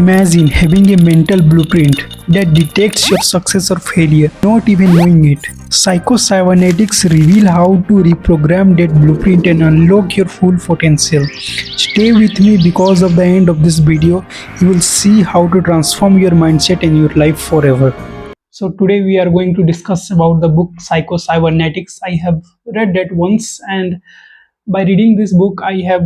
Imagine having a mental blueprint that detects your success or failure, not even knowing it. Psycho-cybernetics reveal how to reprogram that blueprint and unlock your full potential. Stay with me because of the end of this video, you will see how to transform your mindset and your life forever. So today we are going to discuss about the book Psycho-Cybernetics. I have read that once, and by reading this book I have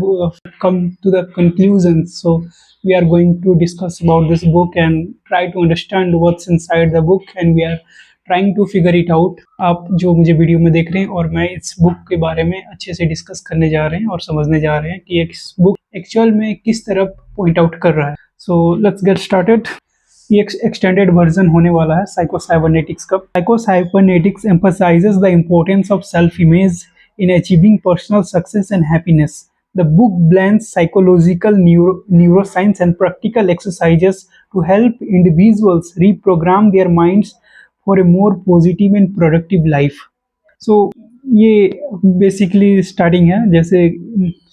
come to the conclusion. So we are going to discuss about this book and try to understand what's inside the book, and we are trying to figure it out. आप जो मुझे video में देख रहे हैं और मैं इस बुक के बारे में अच्छे से डिस्कस करने जा रहे हैं और समझने जा रहे हैं कि इस बुक एक्चुअल में किस तरफ पॉइंट आउट कर रहा है. So let's get started. ये एक्सटेंडेड वर्जन होने वाला है साइकोसाइबरनेटिक्स का. साइकोसाइबरनेटिक्स emphasizes the importance of self image in achieving personal success and happiness. The book blends psychological neuroscience and practical exercises to help individuals reprogram their minds for a more positive and productive life. So ये basically starting है जैसे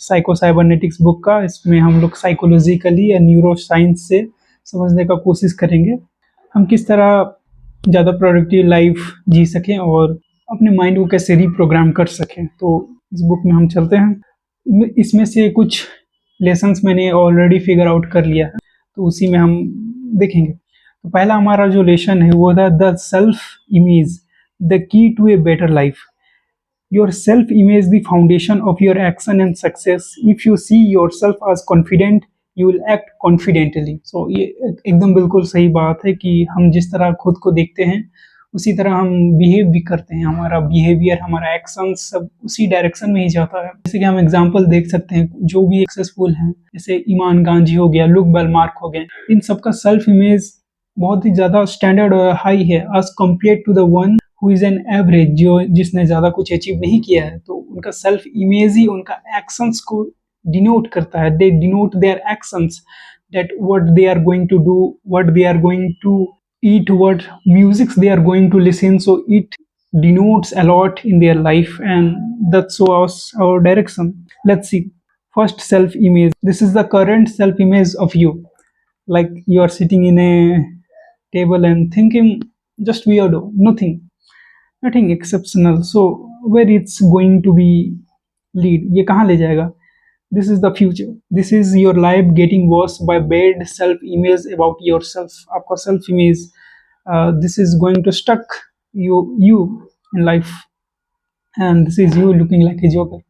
साइकोसाइबरनेटिक्स book का. इसमें हम लोग psychologically या neuro science से समझने का कोशिश करेंगे हम किस तरह ज़्यादा प्रोडक्टिव लाइफ जी सकें और अपने माइंड को कैसे रीप्रोग्राम कर सकें. तो इस बुक में हम चलते हैं. इसमें से कुछ लेसन्स मैंने ऑलरेडी फिगर आउट कर लिया है, तो उसी में हम देखेंगे. तो पहला हमारा जो लेसन है वो था the self image the key to a better life. Your self-image the foundation of your action and success. If you see yourself as confident, you will act confidently. So ये एकदम बिल्कुल सही बात है कि हम जिस तरह खुद को देखते हैं उसी तरह हम बिहेव भी करते हैं. हमारा बिहेवियर, हमारा एक्शन सब उसी डायरेक्शन में ही जाता है. जैसे कि हम एग्जांपल देख सकते हैं जो भी सक्सेसफुल हैं, जैसे ईमान गांधी हो गया, लुक बेलमार्क हो गए, इन सबका सेल्फ इमेज बहुत ही ज़्यादा स्टैंडर्ड हाई है as compare to the one who is an average, जो जिसने ज़्यादा कुछ अचीव नहीं किया है. तो उनका सेल्फ इमेज ही उनका एक्शंस को डिनोट करता है. They denote their actions that what they are going to do, what they are going to eat, what musics they are going to listen. So it denotes a lot in their life, and that's our direction. Let's see. First, self image. This is the current self image of you. Like you are sitting in a table and thinking just weirdo, nothing exceptional. So where it's going to be lead, ये कहाँ ले जाएगा? This is the future. This is your life getting worse by bad self-image about yourself. आपका self-image, this is going to stuck you in life, and this is you looking like a joker.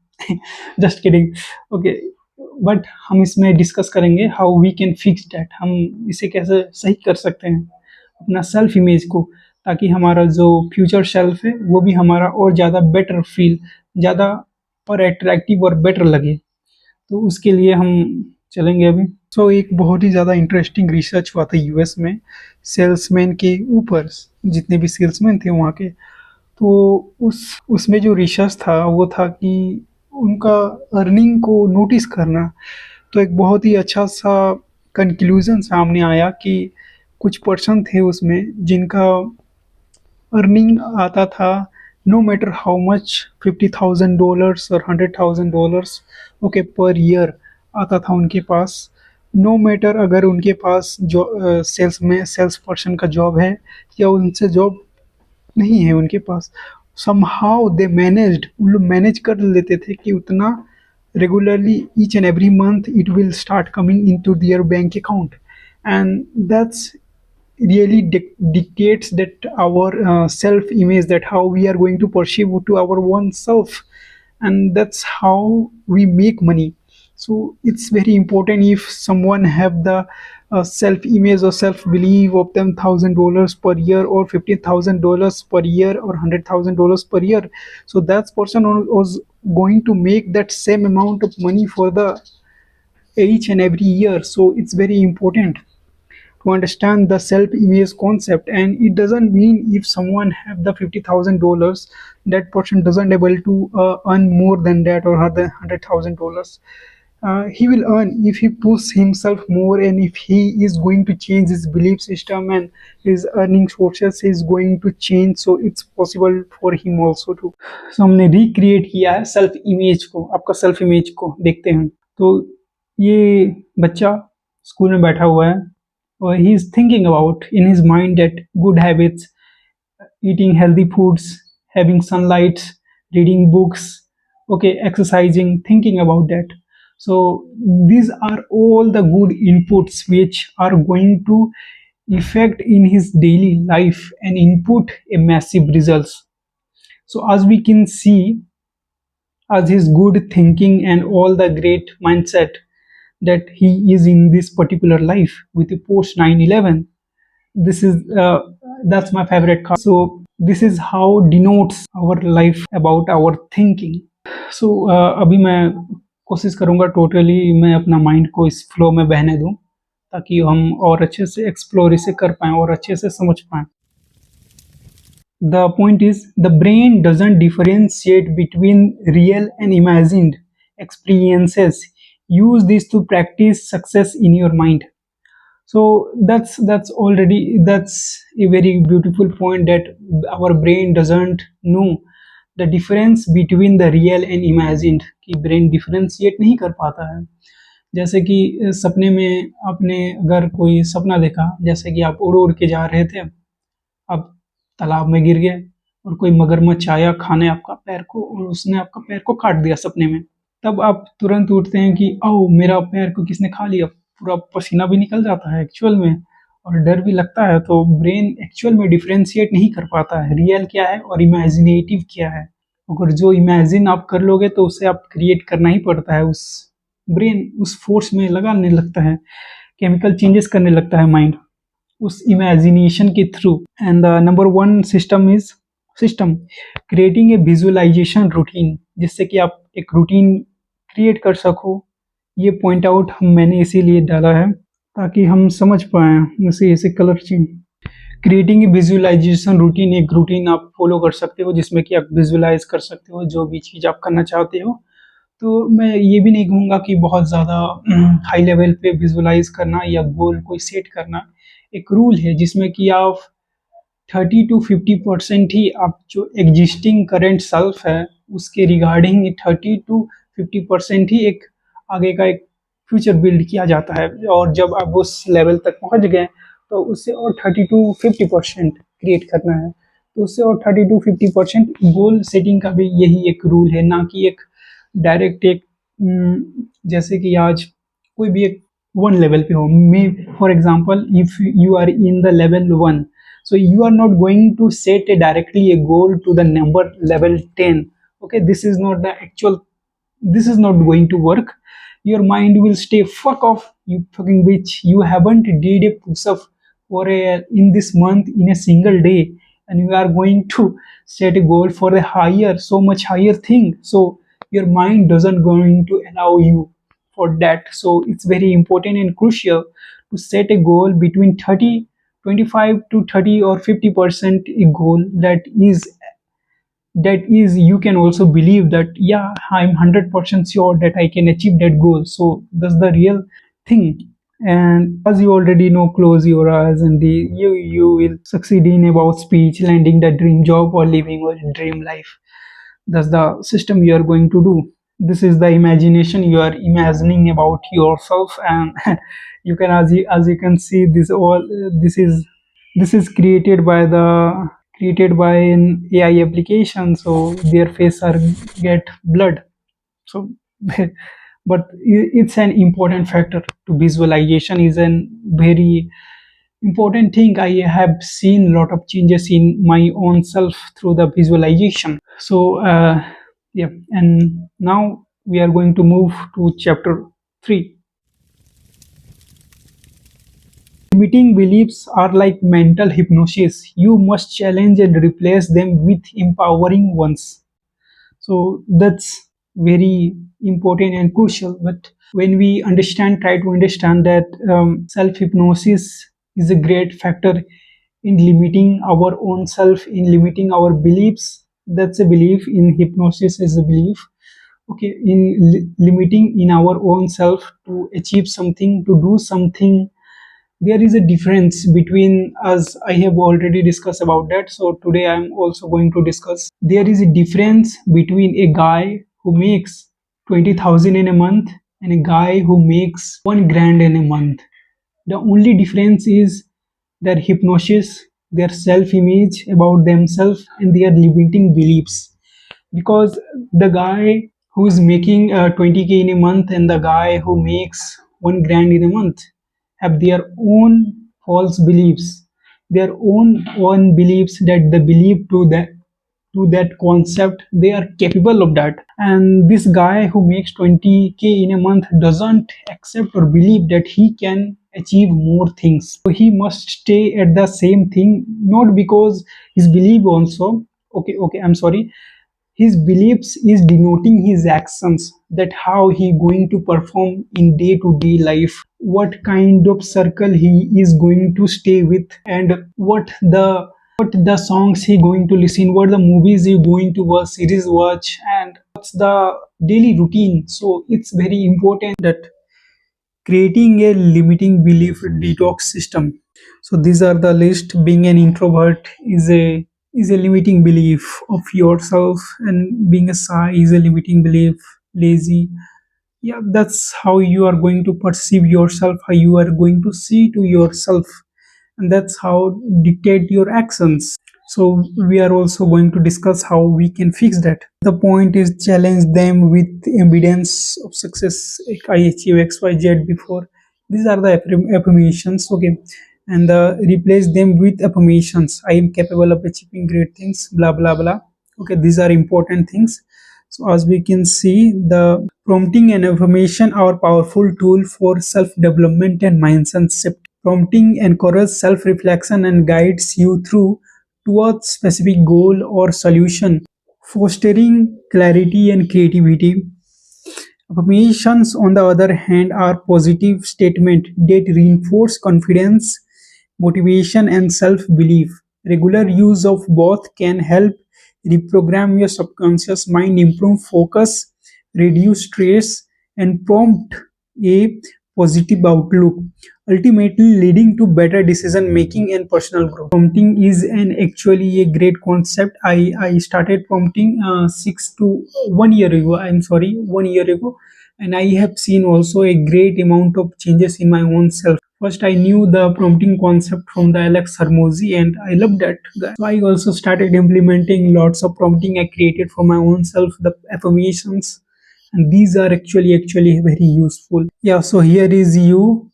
Just kidding. Okay, but हम इसमें discuss करेंगे how we can fix that. हम इसे कैसे सही कर सकते हैं अपना सेल्फ इमेज को, ताकि हमारा जो फ्यूचर सेल्फ है वो भी हमारा और ज़्यादा बेटर फील, ज़्यादा और अट्रैक्टिव और बेटर लगे. तो उसके लिए हम चलेंगे अभी. सो एक बहुत ही ज़्यादा इंटरेस्टिंग रिसर्च हुआ था यूएस में सेल्समैन के ऊपर, जितने भी सेल्समैन थे वहाँ के. तो उसमें जो रिसर्च था वो था कि उनका अर्निंग को नोटिस करना. तो एक बहुत ही अच्छा सा कंक्लूजन सामने आया कि कुछ पर्सन थे उसमें जिनका अर्निंग आता था no matter how much, $50,000 और $100,000 ओके पर ईयर आता था उनके पास. नो मैटर अगर उनके पास जो सेल्स पर्सन का जॉब है या उनसे जॉब नहीं है उनके पास, somehow they managed, उन लोग मैनेज कर लेते थे कि उतना regularly each and every month it will start coming into their bank account. And that's really dictates that our self image, that how we are going to perceive to our own self, and that's how we make money. So it's very important if someone have the self image or self belief of them $1,000 per year or $50,000 per year or $100,000 per year. So that person was going to make that same amount of money for the each and every year. So it's very important to understand the self-image concept. And it doesn't mean if someone have the $50,000 that person doesn't able to earn more than that or the $100,000. He will earn if he pushes himself more, and if he is going to change his belief system and his earning sources is going to change. So it's possible for him also to. So हमने recreate किया है self image को. आपका self image को देखते हैं. तो ये बच्चा स्कूल में बैठा हुआ है he's thinking about in his mind that good habits, eating healthy foods, having sunlight, reading books, okay, exercising, thinking about that. So these are all the good inputs which are going to effect in his daily life and input a massive results. So as we can see, as his good thinking and all the great mindset that he is in this particular life with the post 9/11, this is that's my favorite card. So this is how denotes our life about our thinking. So अभी मैं कोशिश करूंगा totally मैं अपना mind को इस flow में बहने दूं ताकि हम और अच्छे से एक्सप्लोर इसे कर पाएं और अच्छे से समझ पाएं. The point is, the brain doesn't differentiate between real and imagined experiences. Use this to practice success in your mind. So that's a very beautiful point that our brain doesn't know the difference between the real and imagined. कि brain differentiate नहीं कर पाता है. जैसे कि सपने में आपने अगर कोई सपना देखा, जैसे कि आप उड़ उड़ के जा रहे थे, आप तालाब में गिर गए और कोई मगरमच्छ आया खाने आपका पैर को और उसने आपका पैर को काट दिया सपने में. तब आप तुरंत उठते हैं कि ओह मेरा पैर को किसने खा लिया, पूरा पसीना भी निकल जाता है एक्चुअल में और डर भी लगता है. तो ब्रेन एक्चुअल में डिफरेंशिएट नहीं कर पाता है रियल क्या है और इमेजिनेटिव क्या है. अगर जो इमेजिन आप कर लोगे तो उसे आप क्रिएट करना ही पड़ता है. उस ब्रेन उस फोर्स में लगाने लगता है, केमिकल चेंजेस करने लगता है माइंड उस इमेजिनेशन के through. And the number one system creating a visualisation routine, जिससे कि आप एक रूटीन क्रिएट कर सको. ये पॉइंट आउट मैंने इसीलिए डाला है ताकि हम समझ पाएँ. जैसे ऐसे colour change, creating a visualisation routine, एक रूटीन आप फॉलो कर सकते हो जिसमें कि आप विजुअलाइज कर सकते हो जो भी चीज़ आप करना चाहते हो. तो मैं ये भी नहीं कहूँगा कि बहुत ज़्यादा हाई लेवल पे विजुअलाइज करना या गोल कोई सेट करना. एक रूल है जिसमें कि आप 30 to 50% ही आप जो एग्जिस्टिंग करेंट सेल्फ है उसके रिगार्डिंग 30 to 50% ही एक आगे का एक फ्यूचर बिल्ड किया जाता है. और जब आप उस लेवल तक पहुंच गए तो उससे और 30 to 50% क्रिएट करना है. तो उससे और 30 to 50% गोल सेटिंग का भी यही एक रूल है, ना कि एक डायरेक्ट एक जैसे कि आज कोई भी एक वन लेवल पे हो. May for example if you are in the level 1, so you are not going to set directly a goal to the number level 10. Okay, this is not going to work. Your mind will stay fuck off, you fucking bitch, you haven't did a push up for a in this month in a single day, and you are going to set a goal for a higher, so much higher thing. So your mind doesn't going to allow you for that. So it's very important and crucial to set a goal between 25 to 30 or 50% a goal that is you can also believe that yeah, I'm 100% sure that I can achieve that goal. So that's the real thing. And as you already know, close your eyes and you will succeed in about speech, landing the dream job or living your dream life. That's the system you are going to do. This is the imagination you are imagining about yourself. And you can, as you can see, this is created by an AI application, so their face are get blood. So but it's an important factor to visualization is an very important thing. I have seen a lot of changes in my own self through the visualization. So yeah, and now we are going to move to chapter 3. Limiting beliefs are like mental hypnosis. You must challenge and replace them with empowering ones. So that's very important and crucial. But when we try to understand that self hypnosis is a great factor in limiting our own self, in limiting our beliefs. That's a belief. In hypnosis is a belief. Okay, in limiting in our own self to achieve something, to do something. There is a difference between, as I have already discussed about that. So today I'm also going to discuss. There is a difference between a guy who makes 20,000 in a month and a guy who makes 1 grand in a month. The only difference is their hypnosis, their self image about themselves, and their limiting beliefs. Because the guy who's making 20K in a month and the guy who makes 1 grand in a month have their own false beliefs, their own beliefs that they believe to that concept they are capable of that. And this guy who makes 20K in a month doesn't accept or believe that he can achieve more things, so he must stay at the same thing, not because his belief also, okay, I'm sorry, his beliefs is denoting his actions, that how he going to perform in day to day life, what kind of circle he is going to stay with, and what the songs he going to listen, what the movies he going to watch, series watch, and what's the daily routine. So it's very important that creating a limiting belief detox system. So these are the list. Being an introvert is a limiting belief of yourself, and being a shy is a limiting belief. Lazy, yeah, that's how you are going to perceive yourself, how you are going to see to yourself, and that's how dictate your actions. So we are also going to discuss how we can fix that. The point is challenge them with evidence of success. Like, I achieve XYZ before. These are the affirmations, okay, and replace them with affirmations. I am capable of achieving great things. Blah blah blah. Okay, these are important things. So as we can see, the prompting and affirmation are powerful tool for self-development and mindset shift. Prompting encourages self-reflection and guides you through towards specific goal or solution, fostering clarity and creativity. Affirmations, on the other hand, are positive statements that reinforce confidence, motivation, and self belief. Regular use of both can help reprogram your subconscious mind, improve focus, reduce stress, and prompt a positive outlook, ultimately leading to better decision making and personal growth. Prompting is an actually a great concept. I started prompting 1 year ago. I'm sorry, 1 year ago, and I have seen also a great amount of changes in my own self. First, I knew the prompting concept from the Alex Hermosi, and I loved that guy. So I also started implementing lots of prompting I created for my own self, the affirmations, and these are actually very useful. Yeah, so here is you,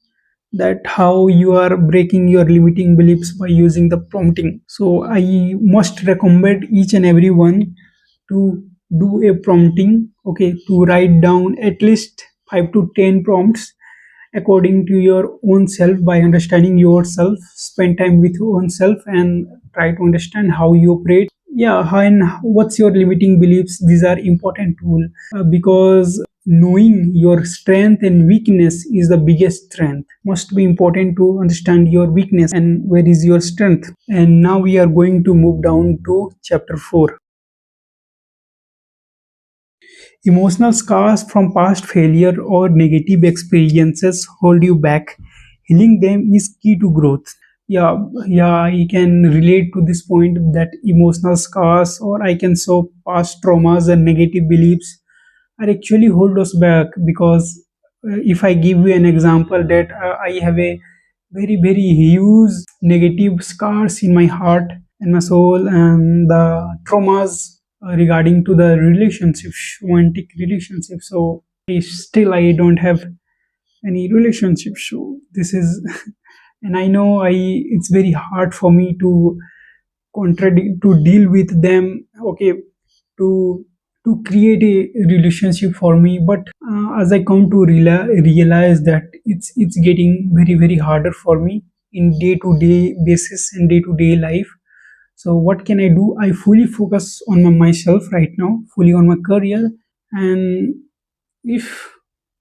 that how you are breaking your limiting beliefs by using the prompting. So I must recommend each and everyone to do a prompting, okay, to write down at least 5 to 10 prompts according to your own self. By understanding yourself, spend time with your own self and try to understand how you operate. Yeah, and what's your limiting beliefs, these are important tool, because knowing your strength and weakness is the biggest strength. Must be important to understand your weakness and where is your strength. And now we are going to move down to chapter 4. Emotional scars from past failure or negative experiences hold you back. Healing them is key to growth. Yeah, yeah, I can relate to this point, that emotional scars, or I can say past traumas and negative beliefs are actually hold us back. Because if I give you an example, that I have a very huge negative scars in my heart and my soul, and the traumas regarding to the relationships, romantic relationships. So I don't have any relationship. So this is and I know I it's very hard for me to contradict, to deal with them, okay, to create a relationship for me. But as I come to realize that it's getting very harder for me in day to day basis and day to day life. So what can I do? I fully focus on myself right now, fully on my career. And if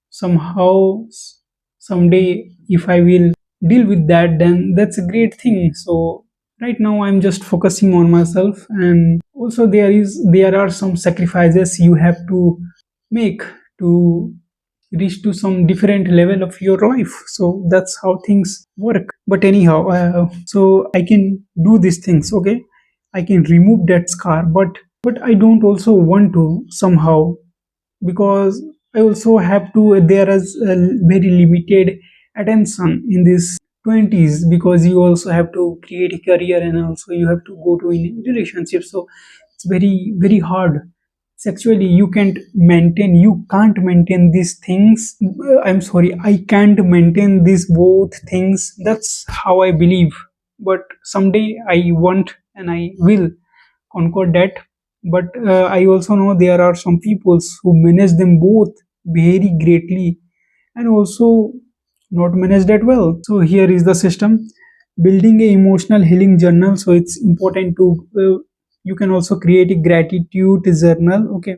somehow someday if I will deal with that, then that's a great thing. So right now I'm just focusing on myself. And also there are some sacrifices you have to make to reach to some different level of your life. So that's how things work. But anyhow, so I can do these things, okay, I can remove that scar. But I don't also want to somehow, because I also have to, there is a very limited attention in this 20s, because you also have to create a career and also you have to go to in relationship. So it's very very hard. Sexually you can't maintain these things. I'm sorry, I can't maintain these both things. That's how I believe. But someday I want and I will conquer that. But I also know there are some peoples who manage them both very greatly and also not manage that well. So here is the system: building a emotional healing journal. So it's important to you can also create a gratitude journal. Okay,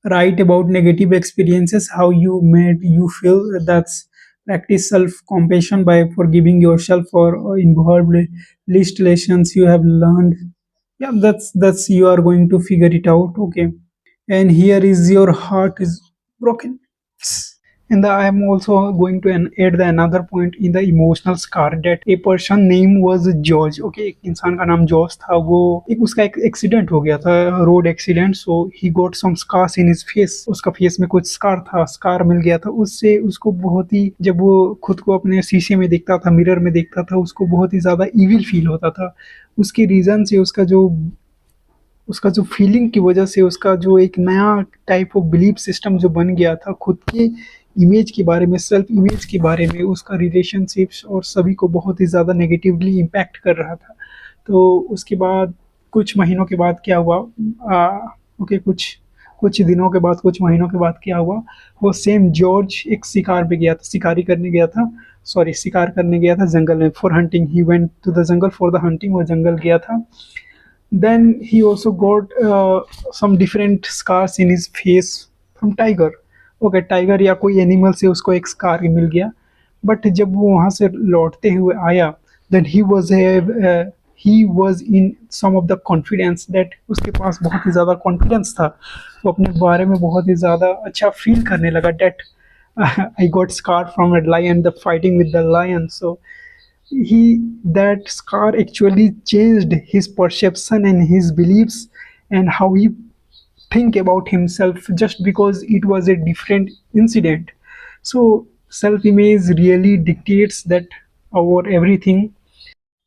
write about negative experiences, how you made you feel. That's practice self compassion by forgiving yourself for involved least lessons you have learned. Yeah, that's you are going to figure it out. Okay, and here is your heart is broken. And I am also going to add the another point in the emotional scar, that a person name was George. Okay, एक इंसान का नाम George था, वो एक उसका एक accident हो गया था, road accident. So he got some scars in his face. उसका फेस में कुछ स्कार था, स्कार मिल गया था. उससे उसको बहुत ही, जब वो खुद को अपने शीशे में देखता था, मिरर में देखता था, उसको बहुत ही ज्यादा इविल फील होता था. उसके रीजन से उसका जो फीलिंग की वजह से उसका जो एक नया टाइप ऑफ बिलीफ सिस्टम जो बन गया था खुद के इमेज के बारे में, सेल्फ इमेज के बारे में, उसका रिलेशनशिप्स और सभी को बहुत ही ज़्यादा नेगेटिवली इम्पैक्ट कर रहा था. तो उसके बाद कुछ महीनों के बाद क्या हुआ, ओके, कुछ कुछ दिनों के बाद, कुछ महीनों के बाद क्या हुआ, वो सेम जॉर्ज एक शिकार पे गया था, शिकारी करने गया था. सॉरी, शिकार करने गया था जंगल में, for hunting. He went to the jungle for the hunting. वो जंगल गया था. Then he also got some different scars in his face from tiger. Okay, tiger या कोई एनिमल से उसको एक स्कार मिल गया. बट जब वो वहाँ से लौटते हुए आया, then he was in some of the confidence, that उसके पास बहुत ही ज़्यादा कॉन्फिडेंस था. वो अपने बारे में बहुत ही ज़्यादा अच्छा फील करने लगा, that I got scar from a lion, the fighting with the lion. So he that scar actually changed his perception and his beliefs and how he think about himself, just because it was a different incident. So self image really dictates that our everything.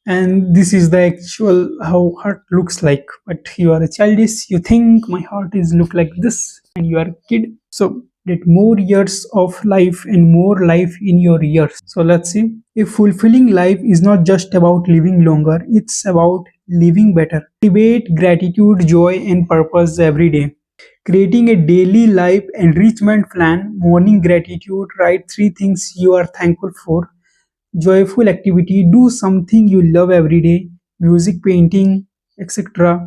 And this is the actual how heart looks like. But you are a childish, you think my heart is look like this, and you are a kid. So get more years of life and more life in your years. So let's see, a fulfilling life is not just about living longer, it's about living better. Debate gratitude, joy and purpose every day. Creating a daily life enrichment plan. Morning gratitude, write 3 things you are thankful for. Joyful activity, do something you love every day, music, painting, etc.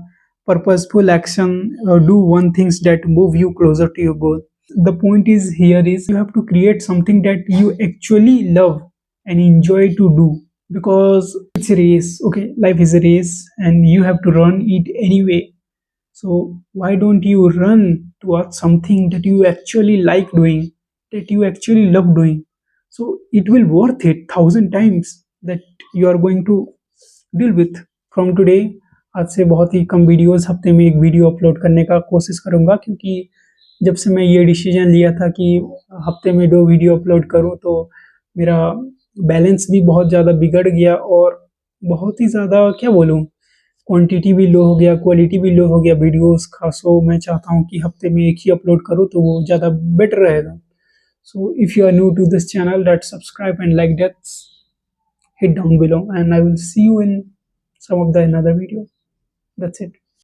Purposeful action, do one things that move you closer to your goal. The point is here is you have to create something that you actually love and enjoy to do, because it's a race. Okay, life is a race and you have to run it anyway. So why don't you run towards something that you actually like doing, that you actually love doing? So it will worth it 1,000 times that you are going to deal with. From today, आज से बहुत ही कम videos, हफ्ते में एक video upload करने का कोशिश करूँगा, क्योंकि जब से मैं ये डिसीजन लिया था कि हफ्ते में 2 वीडियो अपलोड करूँ, तो मेरा बैलेंस भी बहुत ज़्यादा बिगड़ गया और बहुत ही ज़्यादा क्या बोलूँ, क्वांटिटी भी लो हो गया, क्वालिटी भी लो हो गया वीडियोस का. सो मैं चाहता हूँ कि हफ्ते में एक ही अपलोड करूँ तो वो ज़्यादा बेटर रहेगा. So if you are new to this channel, that subscribe and like that, hit down below, and I will see you in some of the another video. That's it.